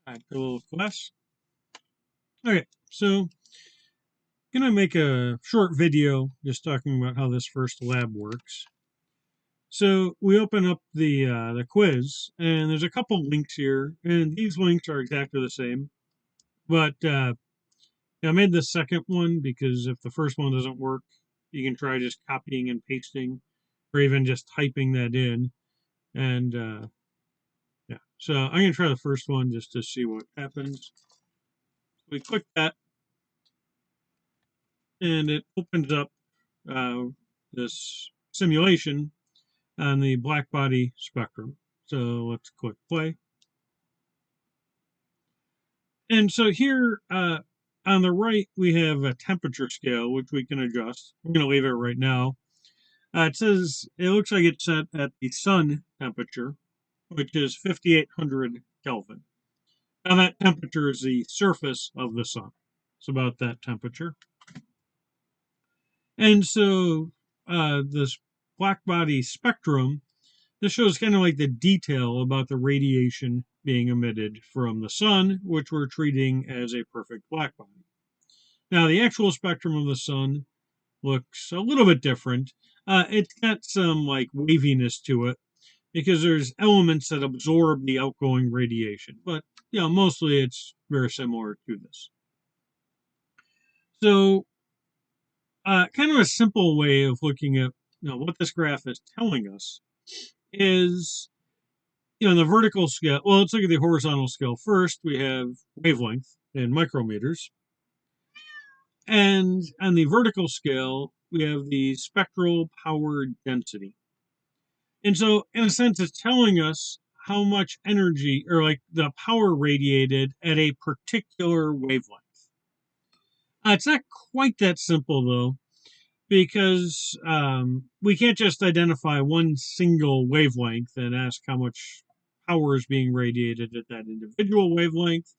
Alright, a little class. Okay, so gonna make a short video just talking about how this first lab works. So we open up the quiz, and there's a couple links here, and these links are exactly the same. But I made the second one because if the first one doesn't work, you can try just copying and pasting, or even just typing that in. And yeah, so I'm gonna try the first one just to see what happens. We click that, and it opens up uh, this simulation on the Blackbody spectrum. So let's click play. And so here on the right, we have a temperature scale, which we can adjust. We're going to leave it right now. It says it looks like it's set at the sun temperature, which is 5,800 Kelvin. Now, that temperature is the surface of the sun. It's about that temperature. And so this blackbody spectrum, this shows kind of like the detail about the radiation being emitted from the sun, which we're treating as a perfect blackbody. Now, the actual spectrum of the sun looks a little bit different. It's got some like waviness to it because there's elements that absorb the outgoing radiation, but mostly it's very similar to this. So, kind of a simple way of looking at what this graph is telling us is the vertical scale. Well, let's look at the horizontal scale first. We have wavelength in micrometers. And on the vertical scale, we have the spectral power density. And so, in a sense, it's telling us how much energy or like the power radiated at a particular wavelength. It's not quite that simple, though, because we can't just identify one single wavelength and ask how much power is being radiated at that individual wavelength.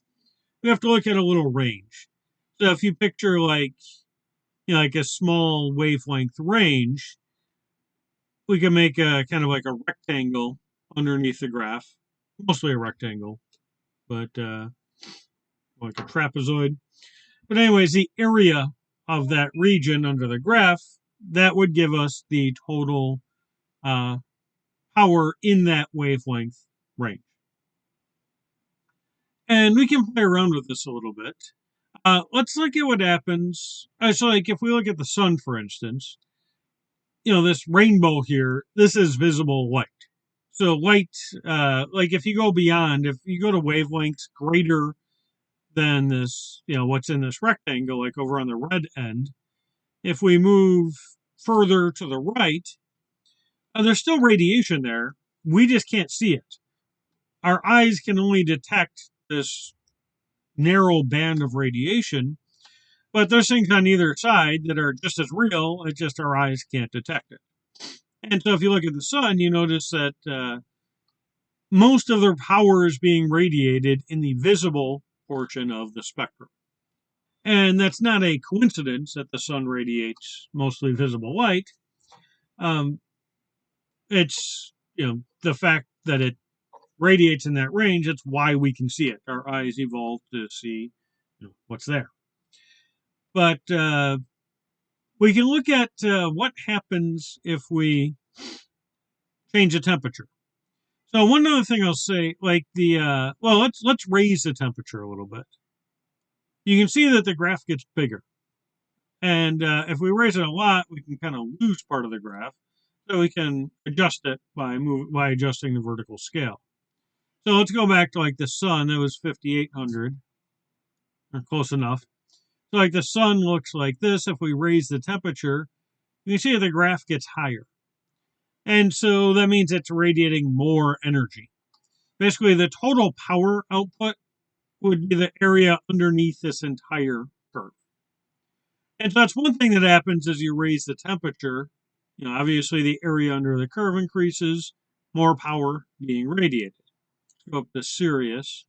We have to look at a little range. So if you picture like like a small wavelength range, we can make a kind of like a rectangle underneath the graph, mostly a rectangle, but like a trapezoid. But anyways, the area of that region under the graph, that would give us the total uh, power in that wavelength range. And we can play around with this a little bit. Let's look at what happens. So, like, if we look at the sun, for instance, this rainbow here, this is visible light. So, light, like, if you go beyond, if you go to wavelengths greater than this, what's in this rectangle, like over on the red end, if we move further to the right, there's still radiation there. We just can't see it. Our eyes can only detect this narrow band of radiation, but there's things on either side that are just as real, it's just our eyes can't detect it. And so if you look at the sun, you notice that most of their power is being radiated in the visible portion of the spectrum. And that's not a coincidence that the sun radiates mostly visible light. It's the fact that it radiates in that range. It's why we can see it. Our eyes evolved to see what's there. But we can look at what happens if we change the temperature. So one other thing I'll say, like let's raise the temperature a little bit. You can see that the graph gets bigger, and if we raise it a lot, we can kind of lose part of the graph. So we can adjust it by adjusting the vertical scale. So let's go back to like the sun. That was 5,800, close enough. So like the sun looks like this. If we raise the temperature, you can see the graph gets higher. And so that means it's radiating more energy. Basically, the total power output would be the area underneath this entire curve. And so that's one thing that happens as you raise the temperature. Obviously the area under the curve increases, more power being radiated. Let's go up to Sirius.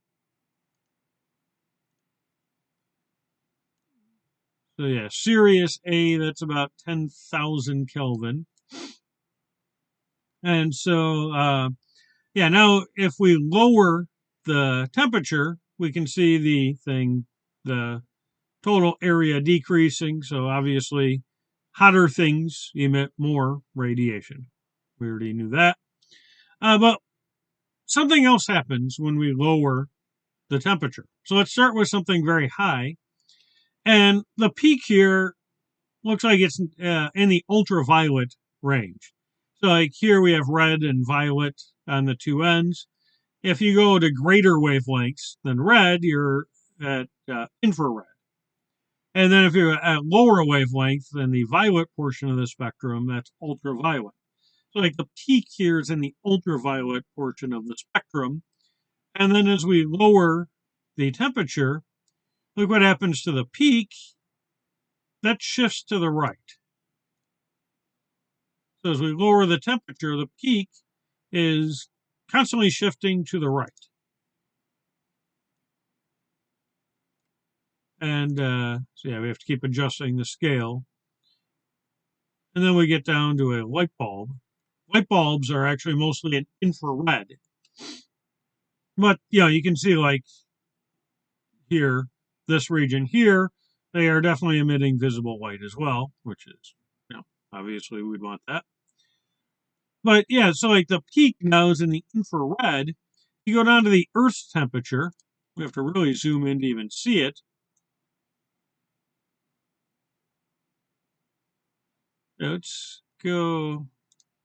So yeah, Sirius A, that's about 10,000 Kelvin. And so, now if we lower the temperature, we can see the total area decreasing. So obviously, hotter things emit more radiation. We already knew that. But something else happens when we lower the temperature. So let's start with something very high. And the peak here looks like it's in the ultraviolet range. So like here we have red and violet on the two ends. If you go to greater wavelengths than red, you're at infrared. And then if you're at lower wavelength than the violet portion of the spectrum, that's ultraviolet. So like the peak here is in the ultraviolet portion of the spectrum. And then as we lower the temperature, look what happens to the peak. That shifts to the right. So as we lower the temperature, the peak is constantly shifting to the right. And so yeah, we have to keep adjusting the scale. And then we get down to a light bulb. Light bulbs are actually mostly in infrared. But, you can see like here, this region here, they are definitely emitting visible light as well, which is, obviously we'd want that. But yeah, so like the peak now is in the infrared. You go down to the Earth's temperature. We have to really zoom in to even see it. Let's go.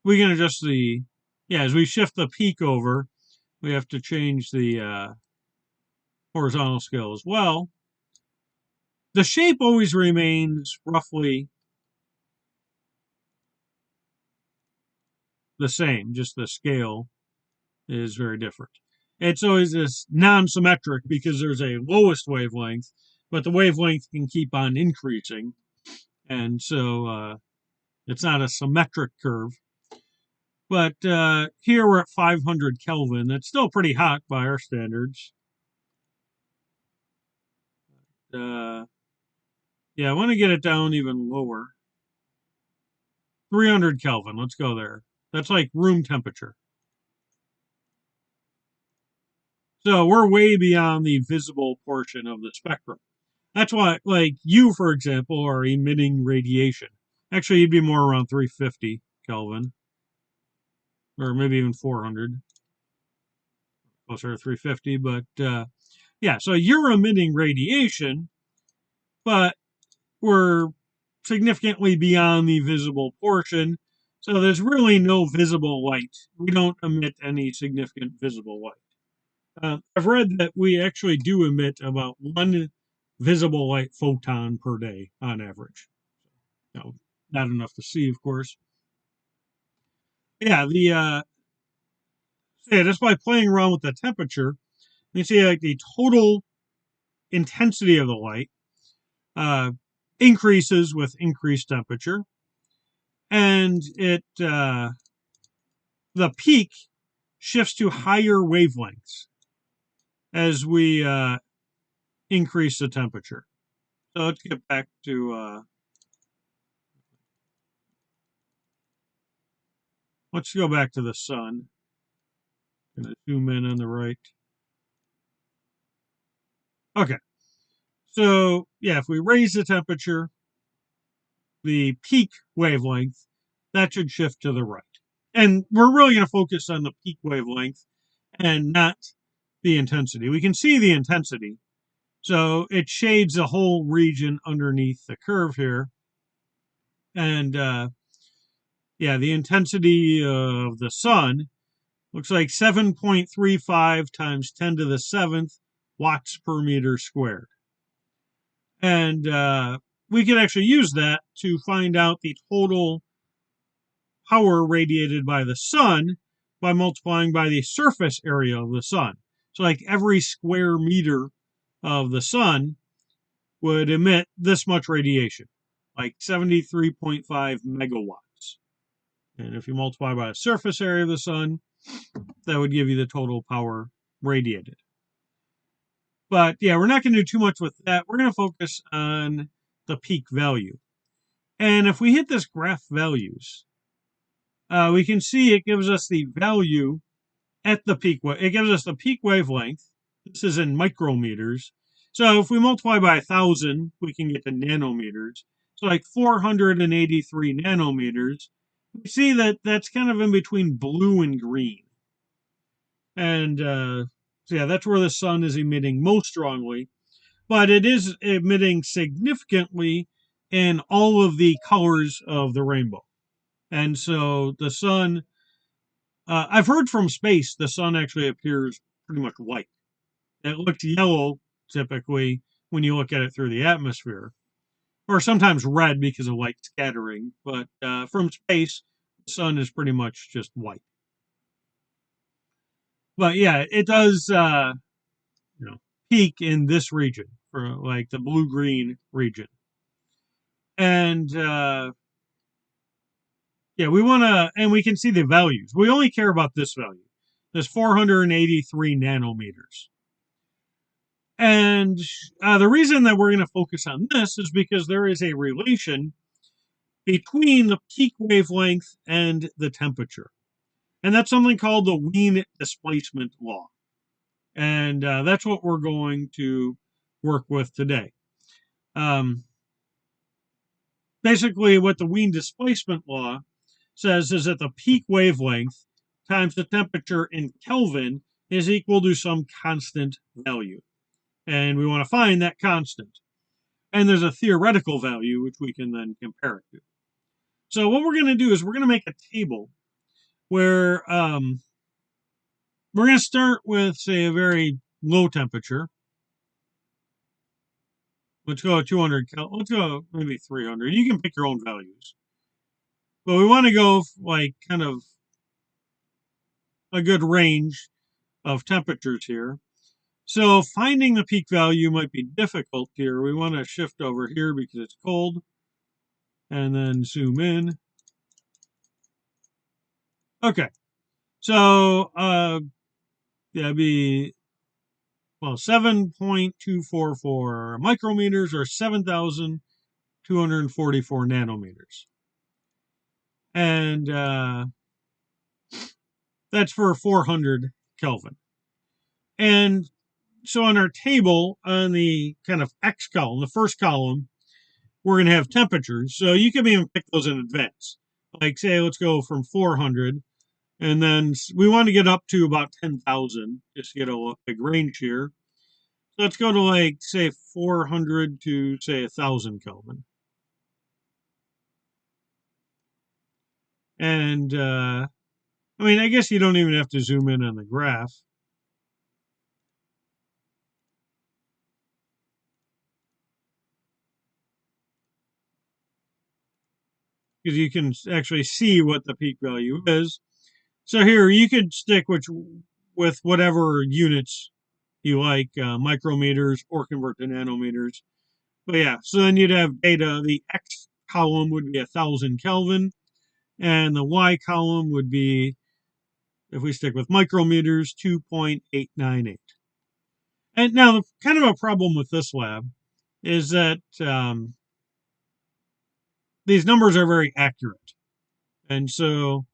We can adjust as we shift the peak over, we have to change the horizontal scale as well. The shape always remains roughly the same, just the scale is very different. It's always this non-symmetric because there's a lowest wavelength, but the wavelength can keep on increasing. And so it's not a symmetric curve. But here we're at 500 Kelvin. That's still pretty hot by our standards. Yeah, I want to get it down even lower. 300 Kelvin. Let's go there. That's like room temperature. So we're way beyond the visible portion of the spectrum. That's why, like you, for example, are emitting radiation. Actually, you'd be more around 350 Kelvin, or maybe even 400, closer to 350. But yeah, so you're emitting radiation, but we're significantly beyond the visible portion. So there's really no visible light. We don't emit any significant visible light. I've read that we actually do emit about one visible light photon per day on average. Not enough to see, of course. Yeah, just by playing around with the temperature, you see like the total intensity of the light increases with increased temperature, and the peak shifts to higher wavelengths as we increase the temperature. So let's get back to let's go back to the sun. I'm going to zoom in on the right. Okay. So yeah, if we raise the temperature, the peak wavelength, that should shift to the right. And we're really going to focus on the peak wavelength and not the intensity. We can see the intensity. So it shades the whole region underneath the curve here. And the intensity of the sun looks like 7.35 times 10 to the 7th watts per meter squared. And we can actually use that to find out the total power radiated by the sun by multiplying by the surface area of the sun. So like every square meter of the sun would emit this much radiation, like 73.5 megawatts. And if you multiply by the surface area of the sun, that would give you the total power radiated. But yeah, we're not going to do too much with that. We're going to focus on the peak value. And if we hit this graph values, we can see it gives us the value at the peak. It gives us the peak wavelength, This is in micrometers. So if we multiply by 1,000, we can get to nanometers. So like 483 nanometers. We see that that's kind of in between blue and green. And so yeah, that's where the sun is emitting most strongly. But it is emitting significantly in all of the colors of the rainbow. And so the sun, I've heard from space, the sun actually appears pretty much white. It looks yellow typically when you look at it through the atmosphere, or sometimes red because of light scattering. But from space, the sun is pretty much just white. But yeah, it does, you know, peak in this region for like the blue green region. And yeah, we want to, and we can see the values. We only care about this value. There's 483 nanometers. And the reason that we're going to focus on this is because there is a relation between the peak wavelength and the temperature. And that's something called the Wien displacement law. And that's what we're going to work with today. Basically, what the Wien displacement law says is that the peak wavelength times the temperature in Kelvin is equal to some constant value. And we want to find that constant. And there's a theoretical value which we can then compare it to. So what we're going to do is we're going to make a table where we're going to start with, say, a very low temperature. Let's go 200 Kelvin. Let's go maybe 300. You can pick your own values. But we want to go like kind of a good range of temperatures here. So finding the peak value might be difficult here. We want to shift over here because it's cold and then zoom in. Okay. So yeah, it'd be, well, 7.244 micrometers or 7,244 nanometers. And that's for 400 Kelvin. And so on our table, on the kind of X column, the first column, we're going to have temperatures. So you can even pick those in advance. Like, say, let's go from 400, and then we want to get up to about 10,000, just to get a big range here. So let's go to, like, say, 400 to, say, 1,000 Kelvin. And, I mean, I guess you don't even have to zoom in on the graph. Because you can actually see what the peak value is. So here you could stick with whatever units you like, micrometers or convert to nanometers. But yeah, so then you'd have data. The X column would be 1,000 Kelvin, and the Y column would be, if we stick with micrometers, 2.898. And now, the kind of a problem with this lab is that these numbers are very accurate. And so,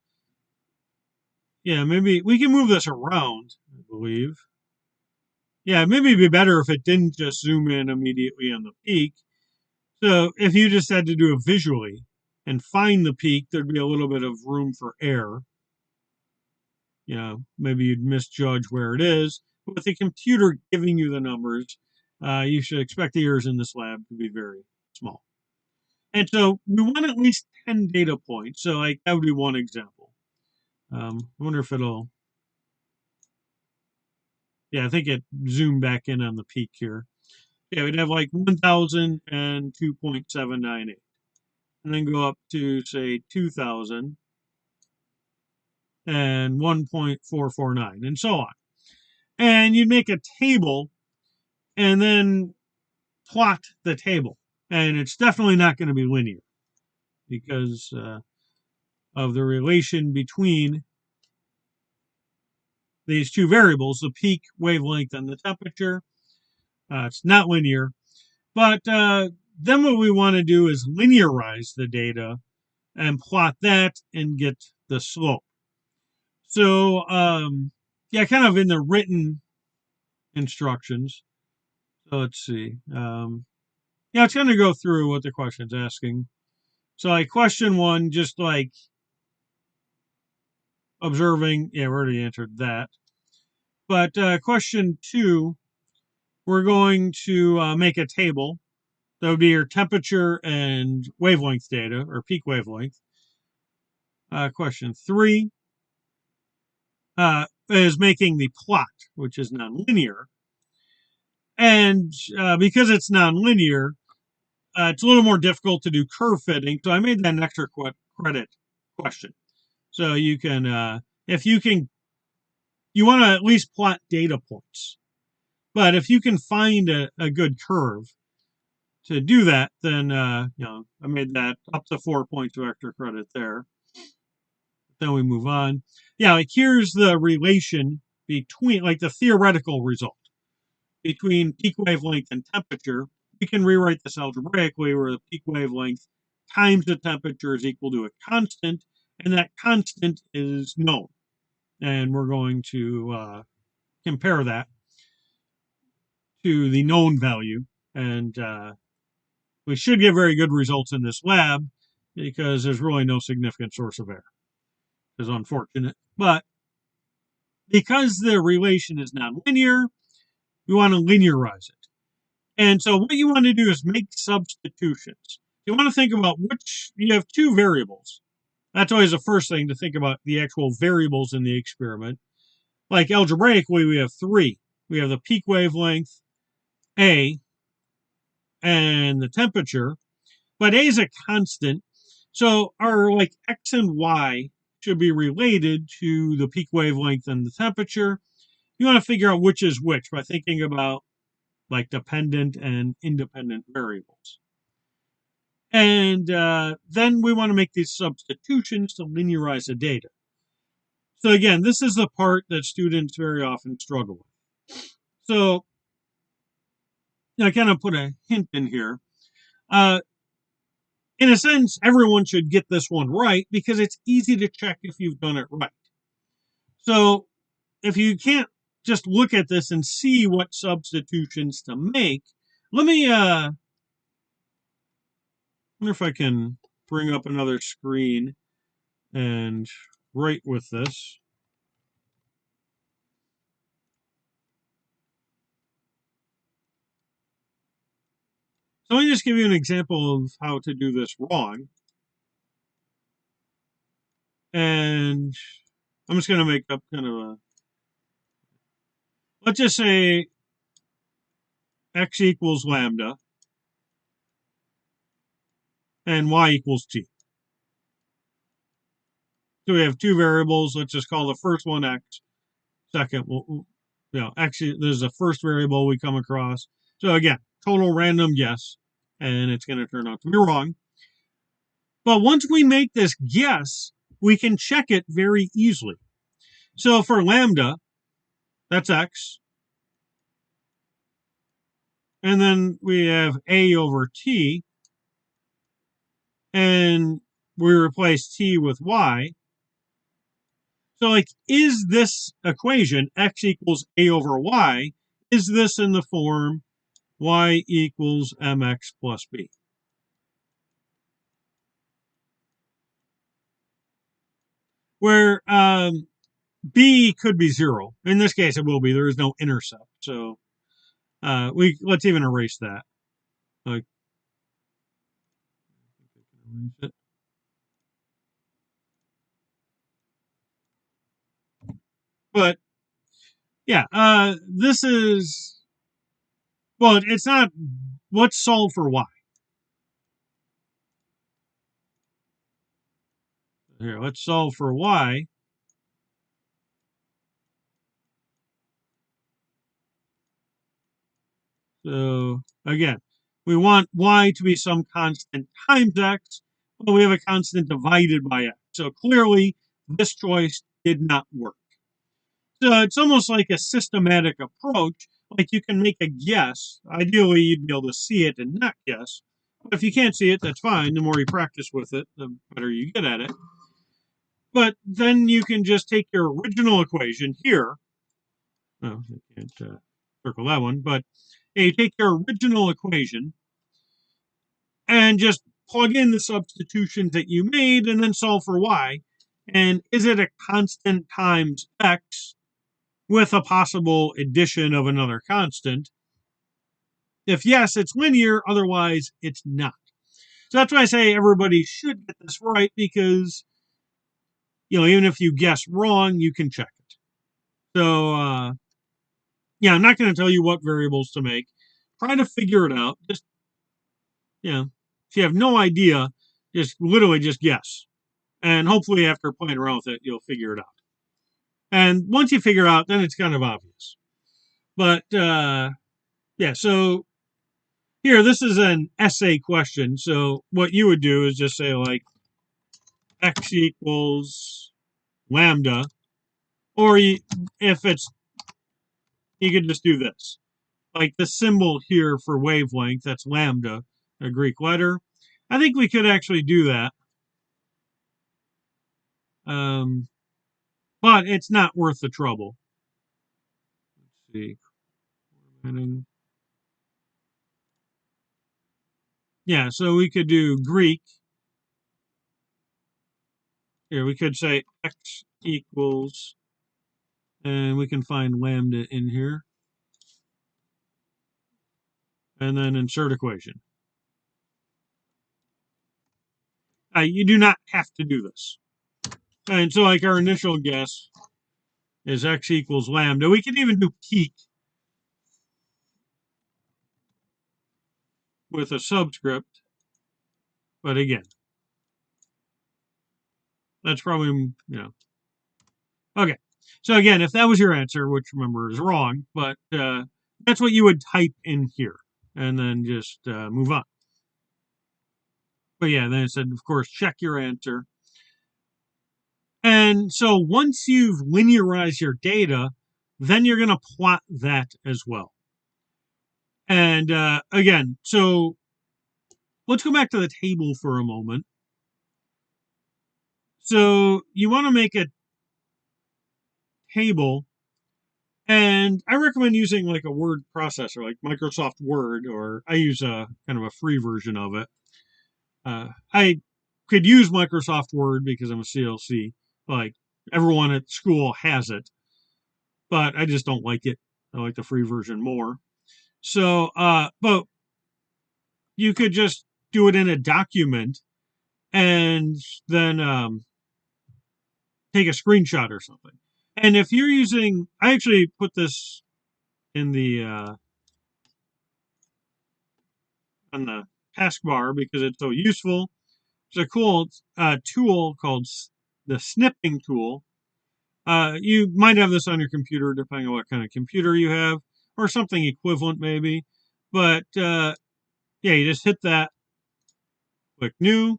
yeah, maybe we can move this around, I believe. Yeah, maybe it'd be better if it didn't just zoom in immediately on the peak. So if you just had to do it visually and find the peak, there'd be a little bit of room for error. You know, maybe you'd misjudge where it is. But with the computer giving you the numbers, you should expect the errors in this lab to be very small. And so we want at least 10 data points. So like that would be one example. I wonder if it'll, yeah, I think it zoomed back in on the peak here. Yeah, we'd have like 1,000 and 2.798. And then go up to, say, 2,000 and 1.449 and so on. And you'd make a table and then plot the table. And it's definitely not going to be linear because of the relation between these two variables, the peak wavelength and the temperature. It's not linear. But then what we want to do is linearize the data and plot that and get the slope. So, yeah, kind of in the written instructions. So let's see. Yeah, it's going to go through what the question's asking. So like question one, just like observing. Yeah, we already answered that. But question two, we're going to make a table. That would be your temperature and wavelength data, or peak wavelength. Question three is making the plot, which is nonlinear. And because it's nonlinear, it's a little more difficult to do curve fitting. So I made that an extra credit question. So you can, if you can, you want to at least plot data points. But if you can find a good curve to do that, then, I made that up to 4 points of extra credit there. Then we move on. Yeah, like here's the relation between, like the theoretical result between peak wavelength and temperature. We can rewrite this algebraically where the peak wavelength times the temperature is equal to a constant, and that constant is known. And we're going to compare that to the known value. And we should get very good results in this lab because there's really no significant source of error. It's unfortunate. But because the relation is nonlinear, we want to linearize it. And so what you want to do is make substitutions. You want to think about which, you have two variables. That's always the first thing to think about, the actual variables in the experiment. Like algebraically, we have three. We have the peak wavelength, A, and the temperature. But A is a constant. So our like X and Y should be related to the peak wavelength and the temperature. You want to figure out which is which by thinking about like dependent and independent variables. And then we want to make these substitutions to linearize the data. So again, this is the part that students very often struggle with. So I kind of put a hint in here. In a sense, everyone should get this one right because it's easy to check if you've done it right. So if you can't just look at this and see what substitutions to make, let me wonder if I can bring up another screen and write with this. So let me just give you an example of how to do this wrong. And I'm just going to make up kind of a, let's just say x equals lambda and y equals t. So we have two variables. Let's just call the first one x. Second, x, this is the first variable we come across. So again, total random guess, and it's going to turn out to be wrong. But once we make this guess, we can check it very easily. So for lambda, that's x. And then we have a over t. And we replace t with y. So, like, is this equation, x equals a over y, is this in the form y equals mx plus b? Where b could be 0. In this case, it will be. There is no intercept. So let's even erase that. Like, but yeah, this is, well, it's not, let's solve for y. Here, let's solve for y. So again, we want y to be some constant times x, but we have a constant divided by x. So clearly, this choice did not work. So it's almost like a systematic approach. Like you can make a guess. Ideally, you'd be able to see it and not guess. But if you can't see it, that's fine. The more you practice with it, the better you get at it. But then you can just take your original equation here. Oh, I can't. circle that one. But you take your original equation and just plug in the substitutions that you made and then solve for y. And is it a constant times x with a possible addition of another constant? If yes, it's linear. Otherwise, it's not. So that's why I say everybody should get this right, because even if you guess wrong, you can check it. So yeah, I'm not going to tell you what variables to make. Try to figure it out. Just if you have no idea, just literally just guess, and hopefully after playing around with it, you'll figure it out. And once you figure out, then it's kind of obvious. But yeah, so here, this is an essay question. So what you would do is just say like x equals lambda, or if it's, you could just do this. Like the symbol here for wavelength, that's lambda, a Greek letter. I think we could actually do that. But it's not worth the trouble. Let's see. Yeah, so we could do Greek. Here, we could say x equals, and we can find lambda in here. And then insert equation. You do not have to do this. And so like our initial guess is x equals lambda. We could even do peak with a subscript. But again, that's probably, Okay. So again, if that was your answer, which remember is wrong, but that's what you would type in here and then just move on. But yeah, then it said, of course, check your answer. And so once you've linearized your data, then you're going to plot that as well. And again, so let's go back to the table for a moment. So you want to make a table, and I recommend using like a word processor, like Microsoft Word, or I use a kind of a free version of it. I could use Microsoft Word because I'm a CLC. Like everyone at school has it, but I just don't like it. I like the free version more. So, but you could just do it in a document and then take a screenshot or something. And if you're using, I actually put this in the on the taskbar because it's so useful. It's a cool tool called the snipping tool. You might have this on your computer, depending on what kind of computer you have, or something equivalent maybe. But yeah, you just hit that, click new,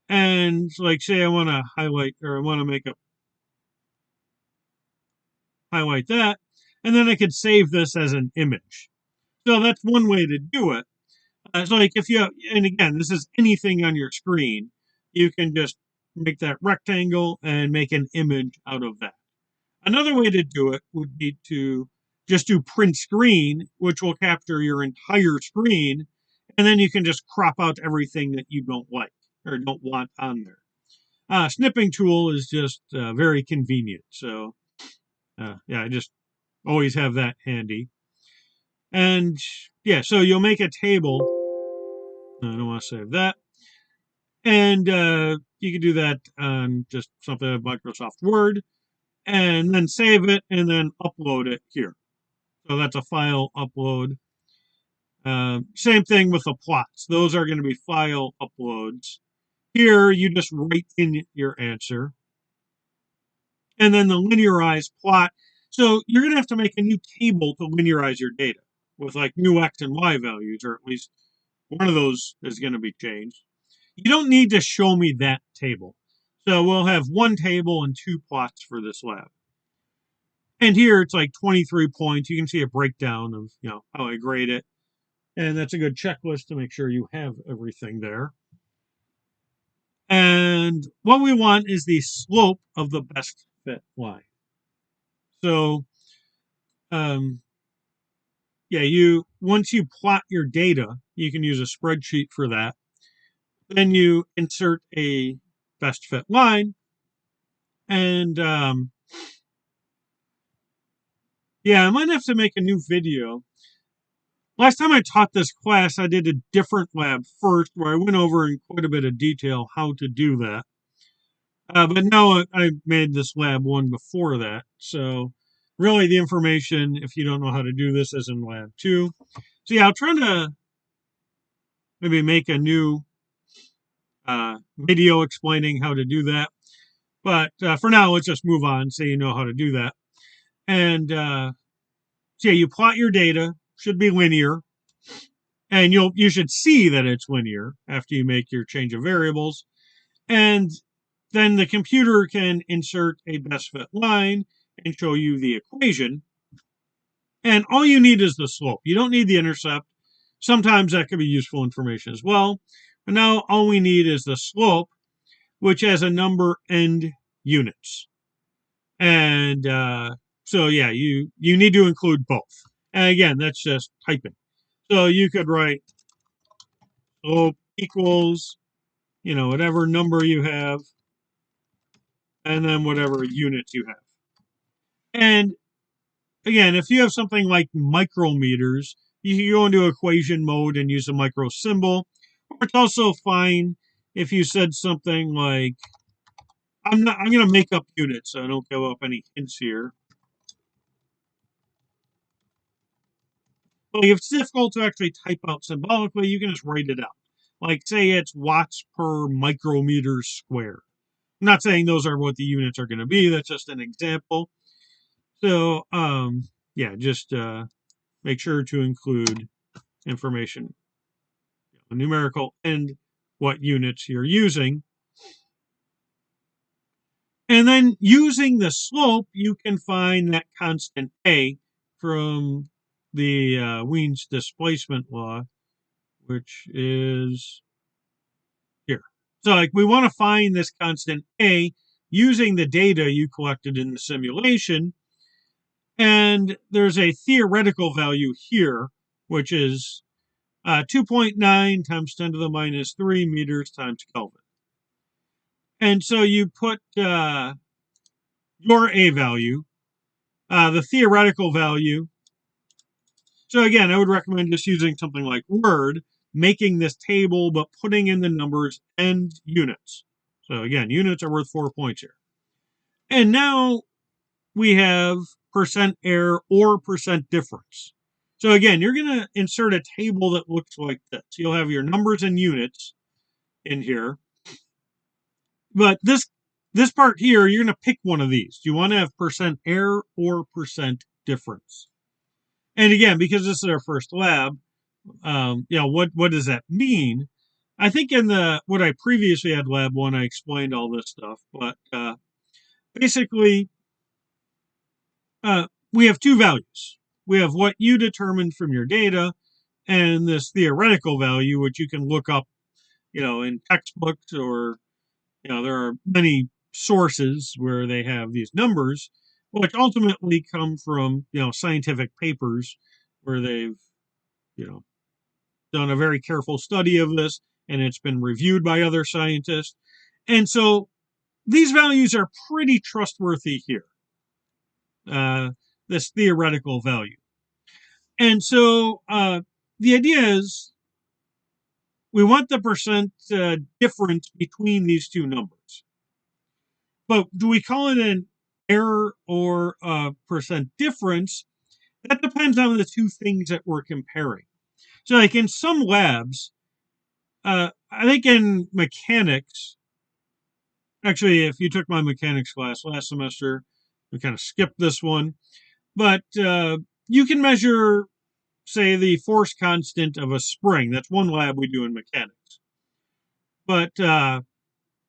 and like say I want to highlight, or I want to make a highlight that, and then I could save this as an image. So that's one way to do it. So like if you have, and again, this is anything on your screen, you can just make that rectangle and make an image out of that. Another way to do it would be to just do print screen, which will capture your entire screen, and then you can just crop out everything that you don't like or don't want on there. Snipping tool is just very convenient. So yeah, I just always have that handy. And yeah, so you'll make a table. I don't want to save that. And you can do that on just something like Microsoft Word, and then save it and then upload it here. So that's a file upload. Same thing with the plots. Those are going to be file uploads. Here, you just write in your answer. And then the linearized plot. So you're going to have to make a new table to linearize your data with like new X and Y values, or at least one of those is going to be changed. You don't need to show me that table. So we'll have one table and two plots for this lab. And here it's like 23 points. You can see a breakdown of how I grade it. And that's a good checklist to make sure you have everything there. And what we want is the slope of the best fit line. So once you plot your data, you can use a spreadsheet for that. Then you insert a best fit line, and I might have to make a new video. Last time I taught this class, I did a different lab first where I went over in quite a bit of detail how to do that. But now I made this lab one before that. So really the information, if you don't know how to do this, is in lab 2. So I'll try to maybe make a new video explaining how to do that. But for now, let's just move on so you know how to do that. And you plot your data, should be linear. And you should see that it's linear after you make your change of variables. And then the computer can insert a best fit line and show you the equation. And all you need is the slope. You don't need the intercept. Sometimes that could be useful information as well. But now all we need is the slope, which has a number and units. And you need to include both. And again, that's just typing. So you could write slope equals, whatever number you have, and then whatever units you have. And again, if you have something like micrometers, you can go into equation mode and use a micro symbol. Or it's also fine if you said something like, I'm going to make up units so I don't give up any hints here. But if it's difficult to actually type out symbolically, you can just write it out. Like, say it's watts per micrometer squared. I'm not saying those are what the units are going to be. That's just an example. So, just make sure to include information, numerical, and what units you're using. And then using the slope, you can find that constant A from the Wien's displacement law, which is here. So we want to find this constant A using the data you collected in the simulation. And there's a theoretical value here, which is 2.9 times 10 to the minus 3 meters times Kelvin. And so you put your A value, the theoretical value. So again, I would recommend just using something like Word, making this table, but putting in the numbers and units. So again, units are worth 4 points here. And now we have percent error or percent difference. So again, you're going to insert a table that looks like this. You'll have your numbers and units in here. But this part here, you're going to pick one of these. Do you want to have percent error or percent difference? And again, because this is our first lab, what does that mean? I think in what I previously had lab 1, I explained all this stuff. But basically, we have two values. We have what you determined from your data and this theoretical value, which you can look up, in textbooks, or, there are many sources where they have these numbers, which ultimately come from, scientific papers where they've, done a very careful study of this, and it's been reviewed by other scientists. And so these values are pretty trustworthy here, this theoretical value. And so the idea is we want the percent difference between these two numbers. But do we call it an error or a percent difference? That depends on the two things that we're comparing. So like in some labs, I think in mechanics, actually, if you took my mechanics class last semester, we kind of skipped this one, but you can measure, say, the force constant of a spring. That's one lab we do in mechanics. But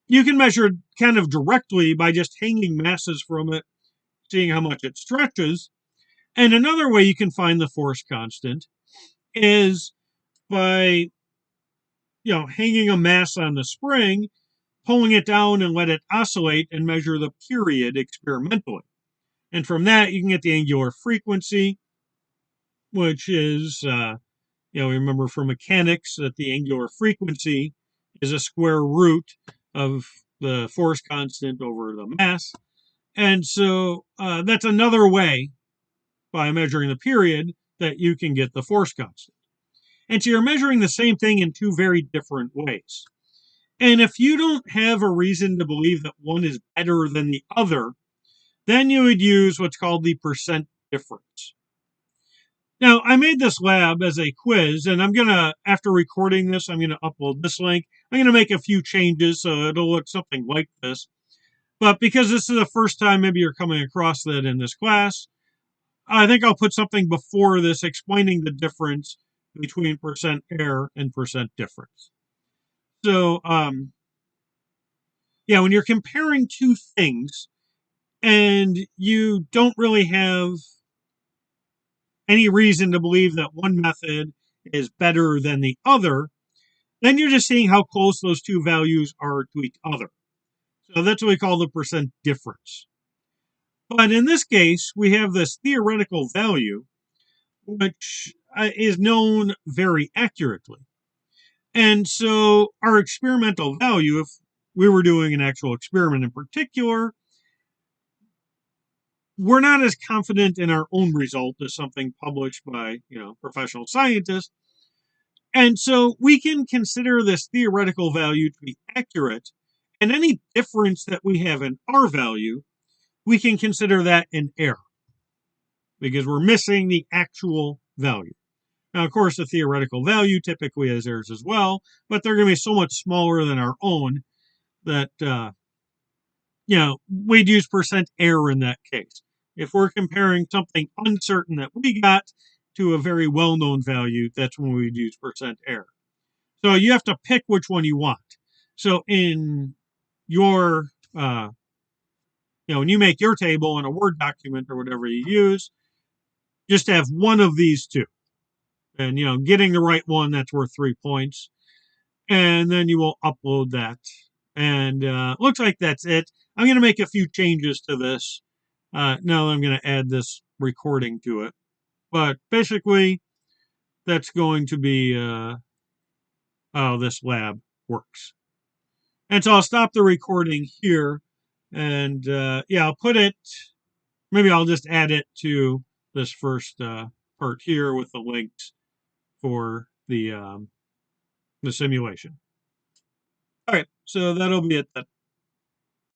you can measure it kind of directly by just hanging masses from it, seeing how much it stretches. And another way you can find the force constant is by, hanging a mass on the spring, pulling it down and let it oscillate and measure the period experimentally. And from that, you can get the angular frequency. which is, remember from mechanics that the angular frequency is a square root of the force constant over the mass. And so that's another way by measuring the period that you can get the force constant. And so you're measuring the same thing in two very different ways. And if you don't have a reason to believe that one is better than the other, then you would use what's called the percent difference. Now, I made this lab as a quiz, and I'm going to, after recording this, I'm going to upload this link. I'm going to make a few changes so it'll look something like this. But because this is the first time maybe you're coming across that in this class, I think I'll put something before this explaining the difference between percent error and percent difference. So, when you're comparing two things and you don't really have any reason to believe that one method is better than the other, then you're just seeing how close those two values are to each other. So that's what we call the percent difference. But in this case, we have this theoretical value, which is known very accurately. And so our experimental value, if we were doing an actual experiment in particular, we're not as confident in our own result as something published by, professional scientists. And so we can consider this theoretical value to be accurate, and any difference that we have in our value, we can consider that an error because we're missing the actual value. Now, of course, the theoretical value typically has errors as well, but they're going to be so much smaller than our own that, we'd use percent error in that case. If we're comparing something uncertain that we got to a very well-known value, that's when we'd use percent error. So you have to pick which one you want. So in your, when you make your table in a Word document or whatever you use, just have one of these two. And, getting the right one, that's worth 3 points. And then you will upload that. And looks like that's it. I'm going to make a few changes to this. Now I'm going to add this recording to it. But basically, that's going to be how this lab works. And so I'll stop the recording here. And I'll put it, maybe I'll just add it to this first part here with the links for the simulation. All right, so that'll be it then.